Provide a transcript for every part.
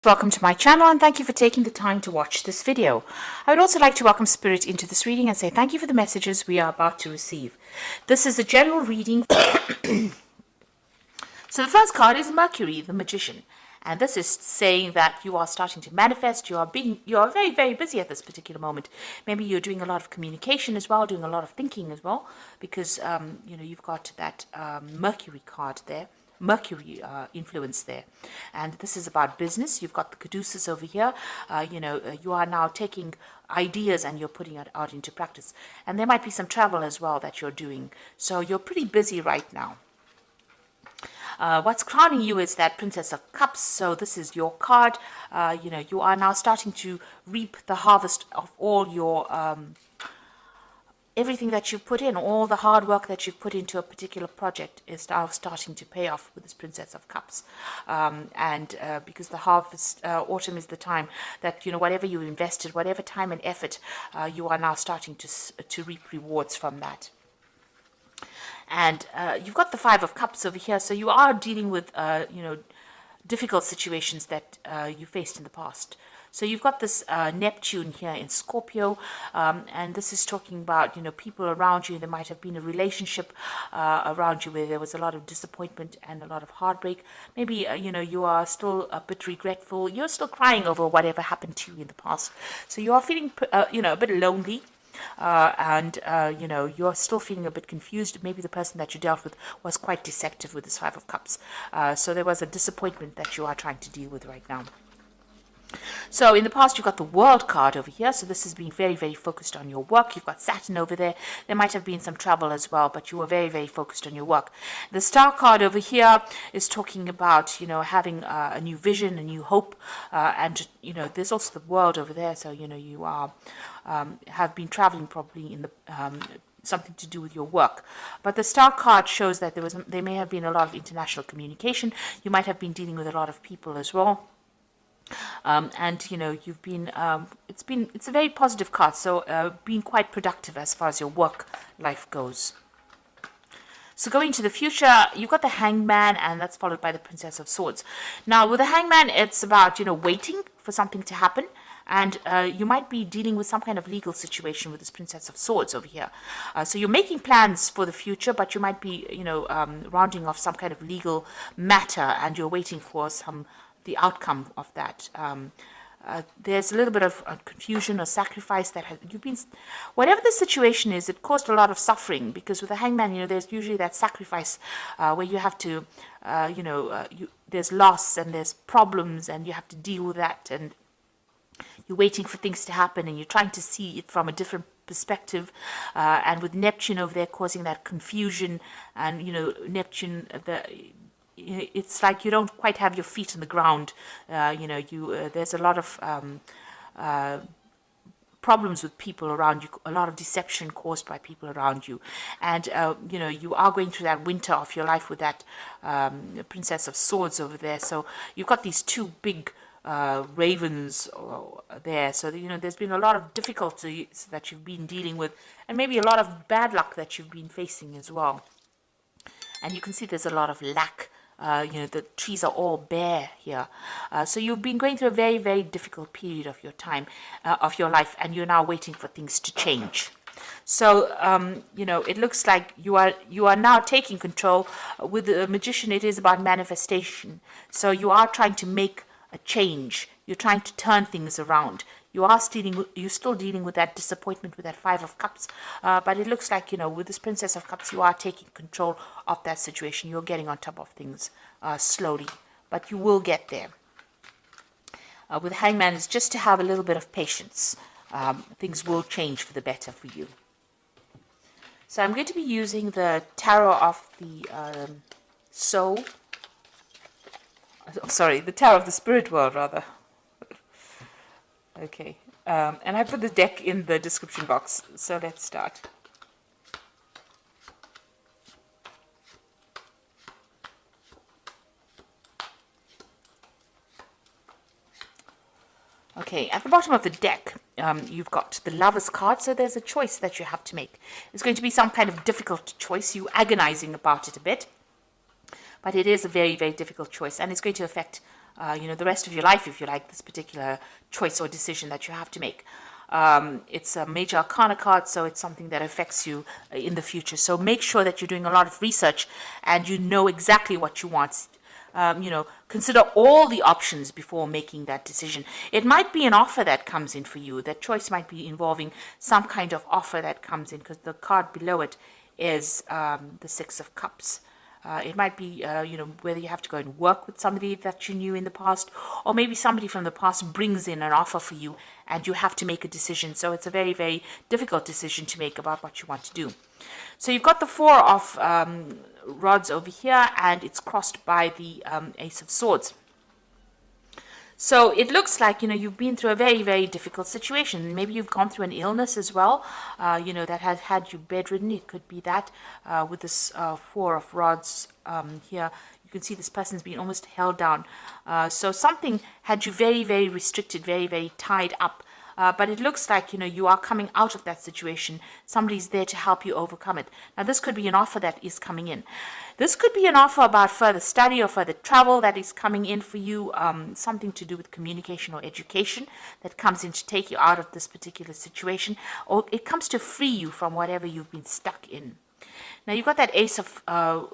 Welcome to my channel and thank you for taking the time to watch this video. I would also like to welcome Spirit into this reading and say thank you for the messages we are about to receive. This is a general reading. So the first card is Mercury, the Magician. And this is saying that you are starting to manifest. You are very, very busy at this particular moment. Maybe you're doing a lot of communication as well, doing a lot of thinking as well, because you've got that Mercury card there. Mercury influence there, and this is about business. You've got the caduceus over here. You are now taking ideas and you're putting it out into practice, and there might be some travel as well that you're doing, so you're pretty busy right now. What's crowning you is that Princess of Cups. So this is your card. You are now starting to reap the harvest of all your everything that you put in, all the hard work that you've put into a particular project is now starting to pay off with this Princess of Cups. Because the harvest, autumn is the time that, whatever you invested, whatever time and effort, you are now starting to reap rewards from that. And you've got the Five of Cups over here, so you are dealing with, difficult situations that you faced in the past. So you've got this Neptune here in Scorpio, and this is talking about, people around you. There might have been a relationship around you where there was a lot of disappointment and a lot of heartbreak. Maybe, you are still a bit regretful. You're still crying over whatever happened to you in the past. So you are feeling, a bit lonely. You're still feeling a bit confused. Maybe the person that you dealt with was quite deceptive with this Five of Cups. So there was a disappointment that you are trying to deal with right now. So in the past, you've got the World card over here. So this is being very, very focused on your work. You've got Saturn over there. There might have been some travel as well, but you were very, very focused on your work. The Star card over here is talking about, having a new vision, a new hope. There's also the World over there. So, you are have been traveling probably in the something to do with your work. But the Star card shows that there may have been a lot of international communication. You might have been dealing with a lot of people as well. You've been it's a very positive card, so being quite productive as far as your work life goes. So going to the future, you've got the Hangman, and that's followed by the Princess of Swords. Now with the Hangman, it's about waiting for something to happen, and you might be dealing with some kind of legal situation with this Princess of Swords over here. So you're making plans for the future, but you might be rounding off some kind of legal matter, and you're waiting for the outcome of that. There's a little bit of confusion or sacrifice that you've been, whatever the situation is, it caused a lot of suffering, because with the Hangman, there's usually that sacrifice where you have to, there's loss and there's problems and you have to deal with that, and you're waiting for things to happen and you're trying to see it from a different perspective, and with Neptune over there causing that confusion, and Neptune, it's like you don't quite have your feet on the ground. There's a lot of problems with people around you, a lot of deception caused by people around you, and you are going through that winter of your life with that Princess of Swords over there. So you've got these two big ravens there, so there's been a lot of difficulties that you've been dealing with, and maybe a lot of bad luck that you've been facing as well. And you can see there's a lot of lack. The trees are all bare here. So you've been going through a very, very difficult period of your time, of your life, and you're now waiting for things to change. So, it looks like you are now taking control. With the Magician, it is about manifestation. So you are trying to make a change. You're trying to turn things around. You're still dealing with that disappointment with that Five of Cups, but it looks like, with this Princess of Cups, you are taking control of that situation. You're getting on top of things slowly, but you will get there. With Hangman, it's just to have a little bit of patience. Things will change for the better for you. So I'm going to be using the Tarot of the Soul. Sorry, the Tarot of the Spirit World, rather. Okay, and I put the deck in the description box, so let's start. Okay, at the bottom of the deck, you've got the Lover's card, so there's a choice that you have to make. It's going to be some kind of difficult choice, you agonizing about it a bit, but it is a very, very difficult choice, and it's going to affect the rest of your life, if you like, this particular choice or decision that you have to make. It's a major arcana card, so it's something that affects you in the future. So make sure that you're doing a lot of research and you know exactly what you want. Consider all the options before making that decision. It might be an offer that comes in for you. That choice might be involving some kind of offer that comes in, because the card below it is the Six of Cups. It might be, whether you have to go and work with somebody that you knew in the past, or maybe somebody from the past brings in an offer for you and you have to make a decision. So it's a very, very difficult decision to make about what you want to do. So you've got the Four of Rods over here, and it's crossed by the Ace of Swords. So it looks like, you've been through a very, very difficult situation. Maybe you've gone through an illness as well, that has had you bedridden. It could be that with this Four of Rods here. You can see this person's been almost held down. So something had you very, very restricted, very, very tied up. But it looks like, you are coming out of that situation. Somebody's there to help you overcome it. Now, this could be an offer that is coming in. This could be an offer about further study or further travel that is coming in for you, something to do with communication or education that comes in to take you out of this particular situation, or it comes to free you from whatever you've been stuck in. Now, you've got that Ace of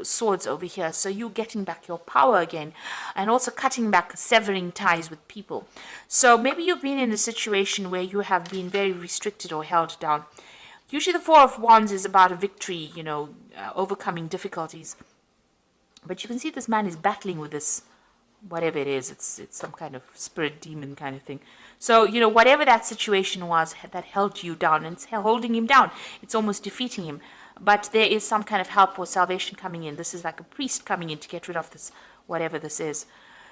Swords over here, so you're getting back your power again, and also cutting back, severing ties with people. So maybe you've been in a situation where you have been very restricted or held down. Usually the Four of Wands is about a victory, overcoming difficulties. But you can see this man is battling with this, whatever it is. It's some kind of spirit demon kind of thing. So, whatever that situation was that held you down, and it's holding him down, it's almost defeating him. But there is some kind of help or salvation coming in. This is like a priest coming in to get rid of this, whatever this is.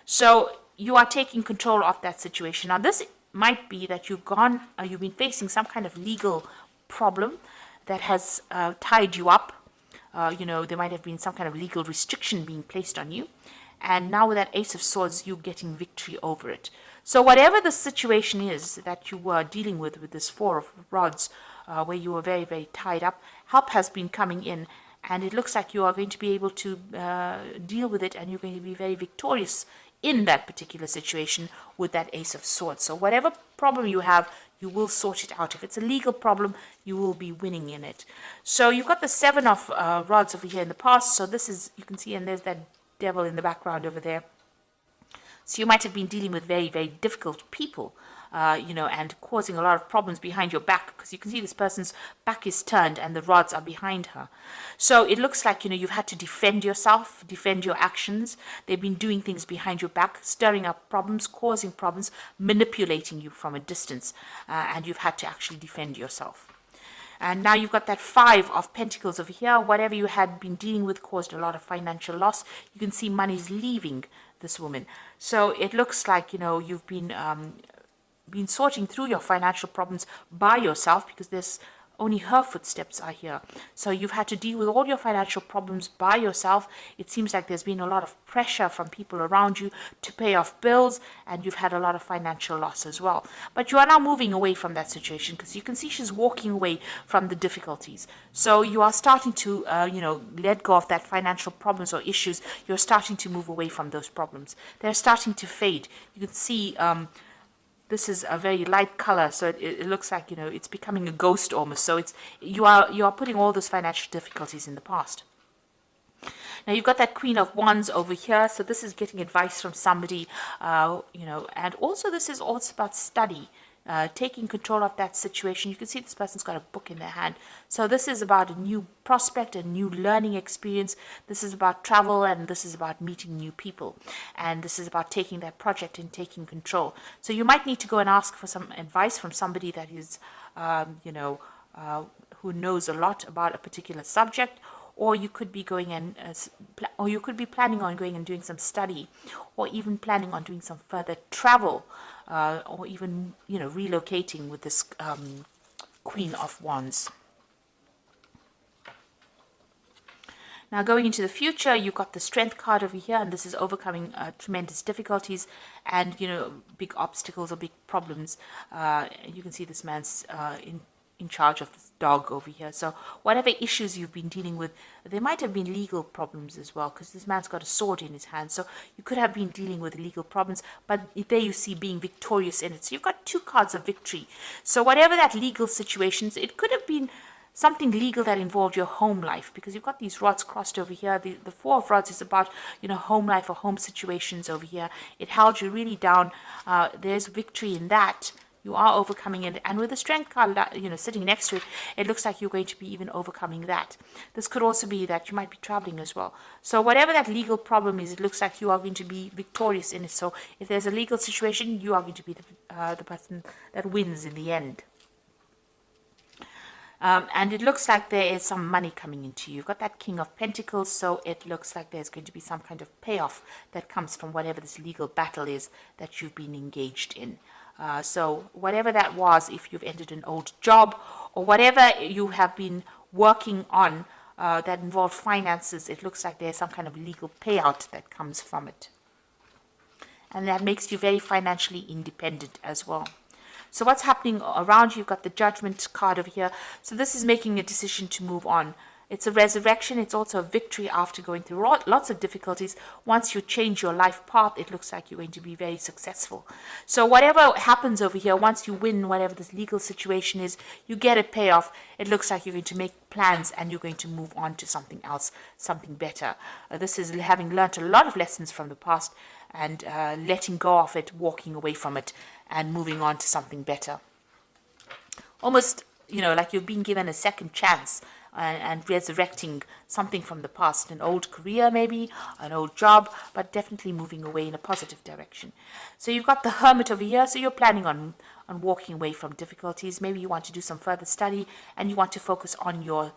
So you are taking control of that situation. Now, this might be that you've been facing some kind of legal problem that has tied you up. There might have been some kind of legal restriction being placed on you. And now with that Ace of Swords, you're getting victory over it. So whatever the situation is that you were dealing with this Four of Rods, where you were very, very tied up, help has been coming in, and it looks like you are going to be able to deal with it, and you're going to be very victorious in that particular situation with that Ace of Swords. So whatever problem you have, you will sort it out. If it's a legal problem, you will be winning in it. So you've got the Seven of Rods over here in the past. So this is, you can see, and there's that devil in the background over there. So you might have been dealing with very, very difficult people, and causing a lot of problems behind your back, because you can see this person's back is turned and the rods are behind her. So it looks like, you've had to defend yourself, defend your actions. They've been doing things behind your back, stirring up problems, causing problems, manipulating you from a distance, and you've had to actually defend yourself. And now you've got that Five of Pentacles over here. Whatever you had been dealing with caused a lot of financial loss. You can see money's leaving this woman. So it looks like, you've been sorting through your financial problems by yourself, because there's only her footsteps are here. So you've had to deal with all your financial problems by yourself. It seems like there's been a lot of pressure from people around you to pay off bills, and you've had a lot of financial loss as well. But you are now moving away from that situation, because you can see she's walking away from the difficulties. So you are starting to, let go of that financial problems or issues. You're starting to move away from those problems. They're starting to fade. You can see this is a very light color, so it looks like, it's becoming a ghost almost. So you are putting all those financial difficulties in the past. Now you've got that Queen of Wands over here. So this is getting advice from somebody, and also this is also about study. Taking control of that situation. You can see this person's got a book in their hand. So this is about a new prospect, a new learning experience. This is about travel, and this is about meeting new people. And this is about taking that project and taking control. So you might need to go and ask for some advice from somebody that is, who knows a lot about a particular subject. Or you could be going and, or you could be planning on going and doing some study, or even planning on doing some further travel, or even, relocating with this Queen of Wands. Now, going into the future, you've got the Strength card over here, and this is overcoming tremendous difficulties and, big obstacles or big problems. You can see this man's in charge of this dog over here. So whatever issues you've been dealing with, there might have been legal problems as well, because this man's got a sword in his hand. So you could have been dealing with legal problems, but there you see being victorious in it. So you've got 2 cards of victory. So whatever that legal situations, it could have been something legal that involved your home life, because you've got these rods crossed over here. The 4 of rods is about, home life or home situations over here. It held you really down. There's victory in that. You are overcoming it, and with the strength card, sitting next to it, it looks like you're going to be even overcoming that. This could also be that you might be traveling as well. So whatever that legal problem is, it looks like you are going to be victorious in it. So if there's a legal situation, you are going to be the person that wins in the end. And it looks like there is some money coming into you. You've got that King of Pentacles, so it looks like there's going to be some kind of payoff that comes from whatever this legal battle is that you've been engaged in. So whatever that was, if you've ended an old job or whatever you have been working on that involved finances, it looks like there's some kind of legal payout that comes from it. And that makes you very financially independent as well. So what's happening around you? You've got the Judgment card over here. So this is making a decision to move on. It's a resurrection. It's also a victory after going through lots of difficulties. Once you change your life path, it looks like you're going to be very successful. So whatever happens over here, once you win whatever this legal situation is, you get a payoff. It looks like you're going to make plans and you're going to move on to something else, something better. This is having learned a lot of lessons from the past and letting go of it, walking away from it and moving on to something better. Almost, like you've been given a second chance and resurrecting something from the past, an old career maybe, an old job, but definitely moving away in a positive direction. So you've got the Hermit over here, so you're planning on walking away from difficulties. Maybe you want to do some further study and you want to focus on your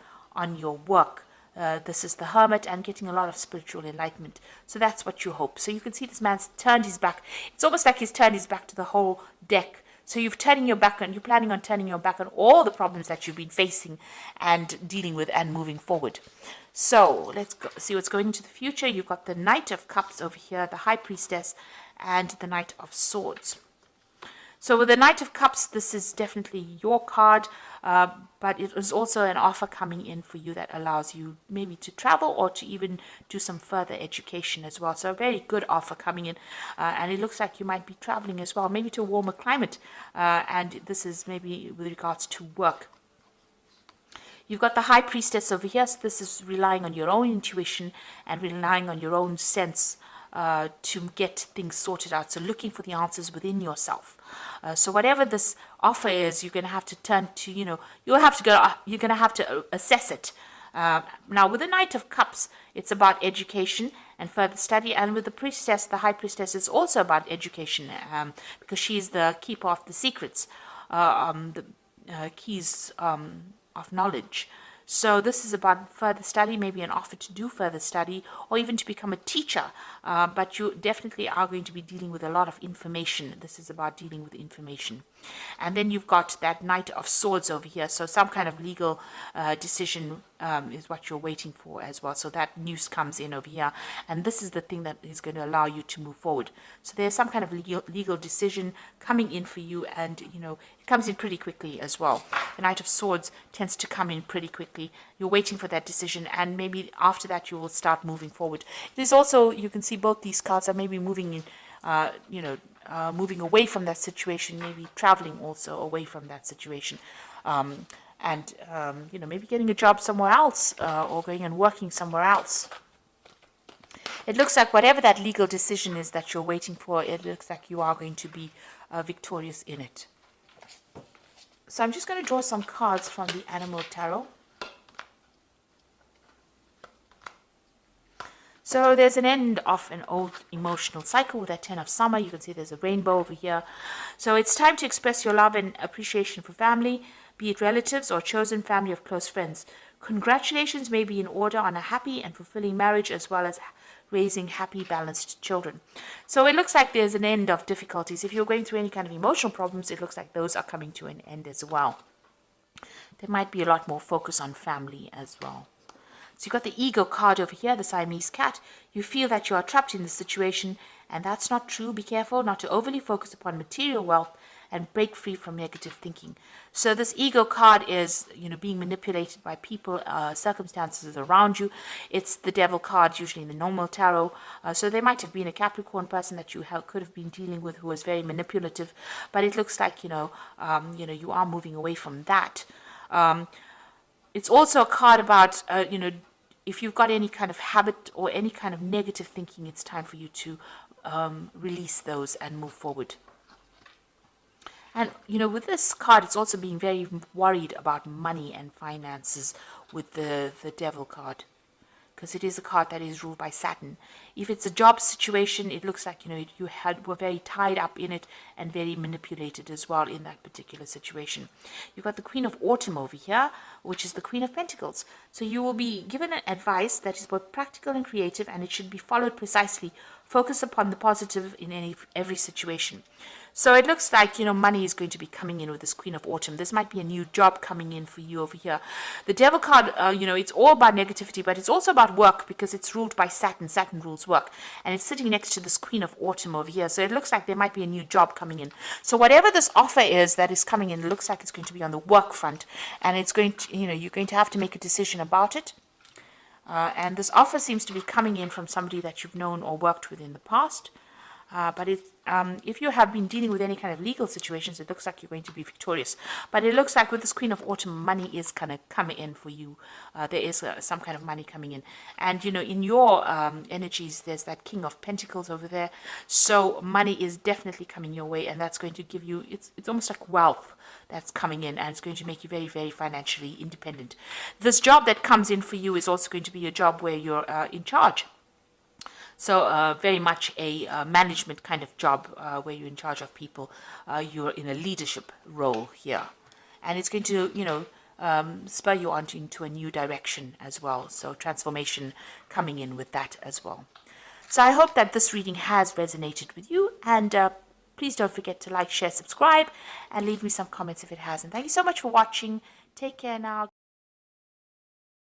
work. This is the Hermit and getting a lot of spiritual enlightenment. So that's what you hope. So you can see this man's turned his back. It's almost like he's turned his back to the whole deck. So you're planning on turning your back on all the problems that you've been facing and dealing with and moving forward. So let's see what's going into the future. You've got the Knight of Cups over here, the High Priestess, and the Knight of Swords. So with the Knight of Cups, this is definitely your card, but it is also an offer coming in for you that allows you maybe to travel or to even do some further education as well. So a very good offer coming in, and it looks like you might be traveling as well, maybe to a warmer climate, and this is maybe with regards to work. You've got the High Priestess over here, so this is relying on your own intuition and relying on your own sense to get things sorted out. So looking for the answers within yourself. So whatever this offer is, you're going to have to turn to, you're going to have to assess it. Now with the Knight of Cups, it's about education and further study. And with the Priestess, the High Priestess, is also about education because she's the keeper of the secrets, the keys of knowledge. So this is about further study, maybe an offer to do further study or even to become a teacher. But you definitely are going to be dealing with a lot of information. This is about dealing with information. And then you've got that Knight of Swords over here. So some kind of legal decision is what you're waiting for as well. So that news comes in over here. And this is the thing that is going to allow you to move forward. So there's some kind of legal decision coming in for you. And, it comes in pretty quickly as well. The Knight of Swords tends to come in pretty quickly. You're waiting for that decision. And maybe after that, you will start moving forward. There's also, you can see both these cards are maybe moving in, moving away from that situation, maybe traveling also away from that situation. Maybe getting a job somewhere else or going and working somewhere else. It looks like whatever that legal decision is that you're waiting for, it looks like you are going to be victorious in it. So I'm just going to draw some cards from the Animal Tarot. So there's an end of an old emotional cycle with that 10 of Summer. You can see there's a rainbow over here. So it's time to express your love and appreciation for family, be it relatives or chosen family of close friends. Congratulations may be in order on a happy and fulfilling marriage as well as raising happy, balanced children. So it looks like there's an end of difficulties. If you're going through any kind of emotional problems, it looks like those are coming to an end as well. There might be a lot more focus on family as well. So you've got the Ego card over here, the Siamese cat. You feel that you are trapped in this situation, and that's not true. Be careful not to overly focus upon material wealth and break free from negative thinking. So this ego card is, being manipulated by people, circumstances around you. It's the devil card, usually in the normal tarot. So there might have been a Capricorn person that you could have been dealing with who was very manipulative, but it looks like, you are moving away from that. It's also a card about, if you've got any kind of habit or any kind of negative thinking, it's time for you to release those and move forward. And, with this card, it's also being very worried about money and finances with the devil card, because it is a card that is ruled by Saturn. If it's a job situation, it looks like, you were very tied up in it and very manipulated as well in that particular situation. You've got the Queen of Autumn over here, which is the Queen of Pentacles. So you will be given an advice that is both practical and creative, and it should be followed precisely. Focus upon the positive in every situation. So it looks like, money is going to be coming in with this Queen of Autumn. This might be a new job coming in for you over here. The Devil card, it's all about negativity, but it's also about work, because it's ruled by Saturn. Saturn rules work. And it's sitting next to this Queen of Autumn over here. So it looks like there might be a new job coming in. So whatever this offer is that is coming in, it looks like it's going to be on the work front. And it's going to, you're going to have to make a decision about it. And this offer seems to be coming in from somebody that you've known or worked with in the past. But if you have been dealing with any kind of legal situations, it looks like you're going to be victorious. But it looks like with this Queen of Autumn, money is kind of coming in for you. There is some kind of money coming in. And, in your energies, there's that King of Pentacles over there. So money is definitely coming your way, and that's going to give you, it's almost like wealth that's coming in, and it's going to make you very, very financially independent. This job that comes in for you is also going to be a job where you're in charge. So very much a management kind of job where you're in charge of people. You're in a leadership role here. And it's going to, spur you on into a new direction as well. So transformation coming in with that as well. So I hope that this reading has resonated with you. And please don't forget to like, share, subscribe, and leave me some comments if it hasn't. Thank you so much for watching. Take care now.